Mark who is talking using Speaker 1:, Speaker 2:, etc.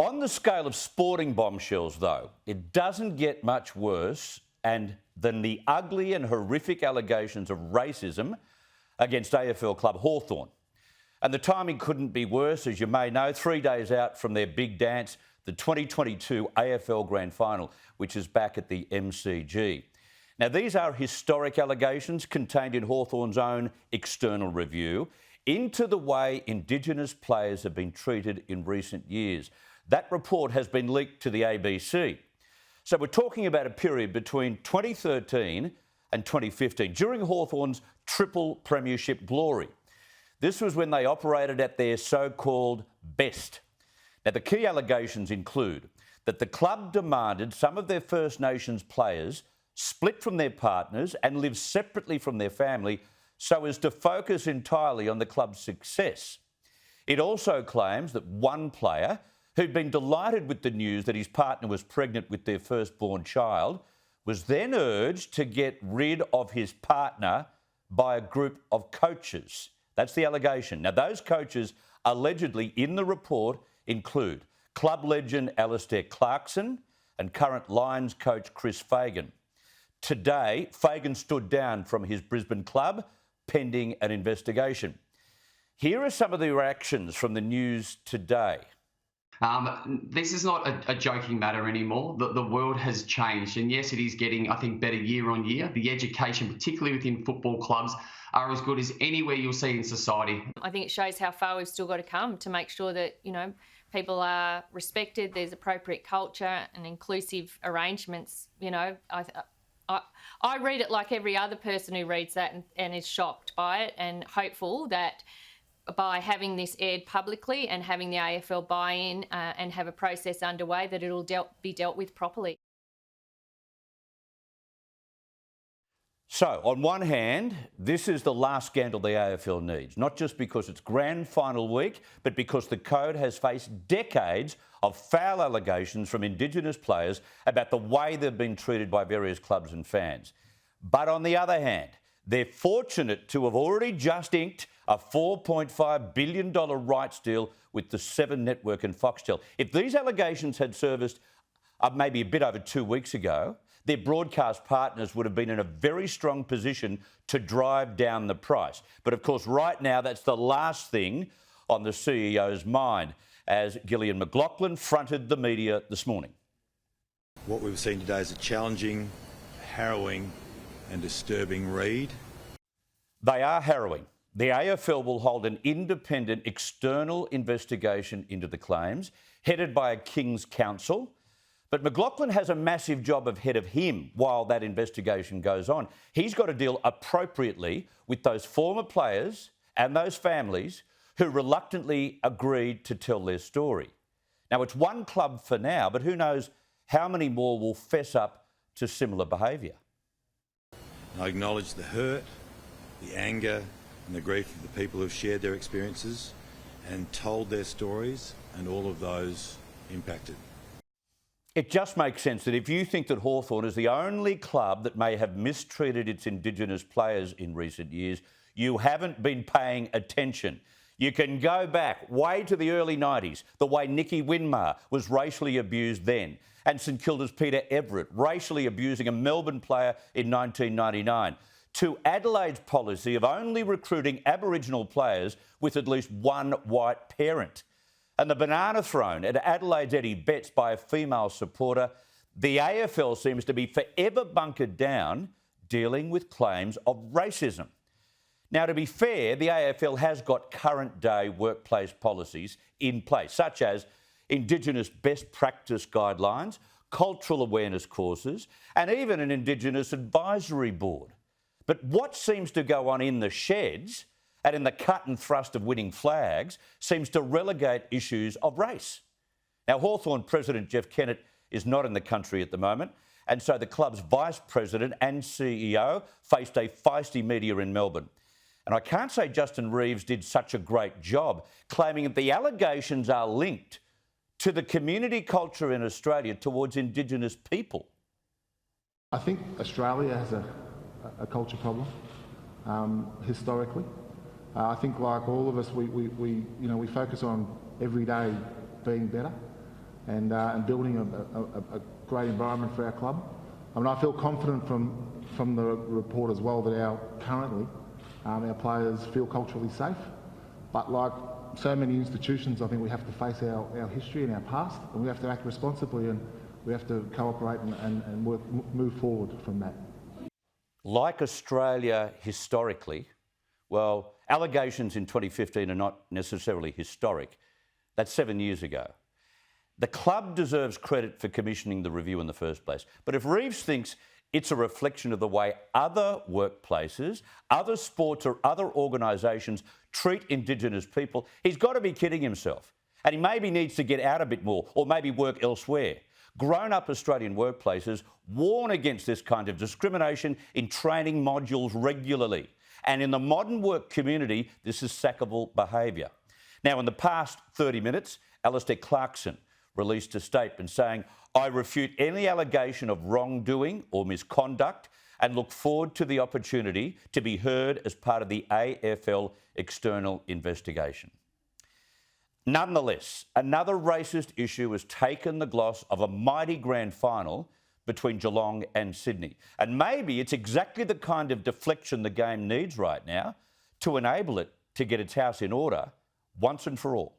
Speaker 1: On the scale of sporting bombshells, though, it doesn't get much worse than the ugly and horrific allegations of racism against AFL club Hawthorn. And the timing couldn't be worse, as you may know, 3 days out from their big dance, the 2022 AFL Grand Final, which is back at the MCG. Now, these are historic allegations contained in Hawthorn's own external review into the way Indigenous players have been treated in recent years. That report has been leaked to the ABC. So we're talking about a period between 2013 and 2015, during Hawthorn's triple premiership glory. This was when they operated at their so-called best. Now, the key allegations include that the club demanded some of their First Nations players split from their partners and live separately from their family so as to focus entirely on the club's success. It also claims that one player, who'd been delighted with the news that his partner was pregnant with their firstborn child, was then urged to get rid of his partner by a group of coaches. That's the allegation. Now, those coaches allegedly in the report include club legend Alastair Clarkson and current Lions coach Chris Fagan. Today, Fagan stood down from his Brisbane club pending an investigation. Here are some of the reactions from the news today.
Speaker 2: This is not a joking matter anymore. The world has changed, and yes, it is getting, I think, better year on year. The education, particularly within football clubs, are as good as anywhere you'll see in society.
Speaker 3: I think it shows how far we've still got to come to make sure that, people are respected, there's appropriate culture and inclusive arrangements. I read it like every other person who reads that and is shocked by it, and hopeful that by having this aired publicly and having the AFL buy in and have a process underway, that it'll be dealt with properly.
Speaker 1: So, on one hand, this is the last scandal the AFL needs, not just because it's grand final week, but because the code has faced decades of foul allegations from Indigenous players about the way they've been treated by various clubs and fans. But on the other hand, they're fortunate to have already just inked a $4.5 billion rights deal with the Seven Network and Foxtel. If these allegations had surfaced maybe a bit over 2 weeks ago, their broadcast partners would have been in a very strong position to drive down the price. But of course, right now, that's the last thing on the CEO's mind, as Gillian McLaughlin fronted the media this morning.
Speaker 4: What we've seen today is a challenging, harrowing and disturbing read.
Speaker 1: They are harrowing. The AFL will hold an independent external investigation into the claims, headed by a King's Counsel. But McLaughlin has a massive job ahead of him while that investigation goes on. He's got to deal appropriately with those former players and those families who reluctantly agreed to tell their story. Now, it's one club for now, but who knows how many more will fess up to similar behaviour.
Speaker 4: I acknowledge the hurt, the anger and the grief of the people who've shared their experiences and told their stories, and all of those impacted.
Speaker 1: It just makes sense that if you think that Hawthorn is the only club that may have mistreated its Indigenous players in recent years, you haven't been paying attention. You can go back way to the early 90s, the way Nicky Winmar was racially abused then, and St Kilda's Peter Everett racially abusing a Melbourne player in 1999, to Adelaide's policy of only recruiting Aboriginal players with at least one white parent, and the banana thrown at Adelaide's Eddie Betts by a female supporter. The AFL seems to be forever bunkered down dealing with claims of racism. Now, to be fair, the AFL has got current-day workplace policies in place, such as Indigenous best practice guidelines, cultural awareness courses, and even an Indigenous advisory board. But what seems to go on in the sheds and in the cut and thrust of winning flags seems to relegate issues of race. Now, Hawthorn President Jeff Kennett is not in the country at the moment, and so the club's Vice President and CEO faced a feisty media in Melbourne. And I can't say Justin Reeves did such a great job, claiming that the allegations are linked to the community culture in Australia towards Indigenous people.
Speaker 5: I think Australia has a culture problem, historically. I think, like all of us, we focus on every day being better. and building a great environment for our club. I mean, I feel confident from the report as well that currently our players feel culturally safe. But like so many institutions, I think we have to face our history and our past, and we have to act responsibly, and we have to cooperate and move forward from that.
Speaker 1: Like Australia historically, well, allegations in 2015 are not necessarily historic. That's 7 years ago. The club deserves credit for commissioning the review in the first place. But if Reeves thinks it's a reflection of the way other workplaces, other sports or other organisations treat Indigenous people, he's got to be kidding himself. And he maybe needs to get out a bit more or maybe work elsewhere. Grown-up Australian workplaces warn against this kind of discrimination in training modules regularly. And in the modern work community, this is sackable behaviour. Now, in the past 30 minutes, Alistair Clarkson released a statement saying, "I refute any allegation of wrongdoing or misconduct and look forward to the opportunity to be heard as part of the AFL external investigation." Nonetheless, another racist issue has taken the gloss of a mighty grand final between Geelong and Sydney. And maybe it's exactly the kind of deflection the game needs right now to enable it to get its house in order once and for all.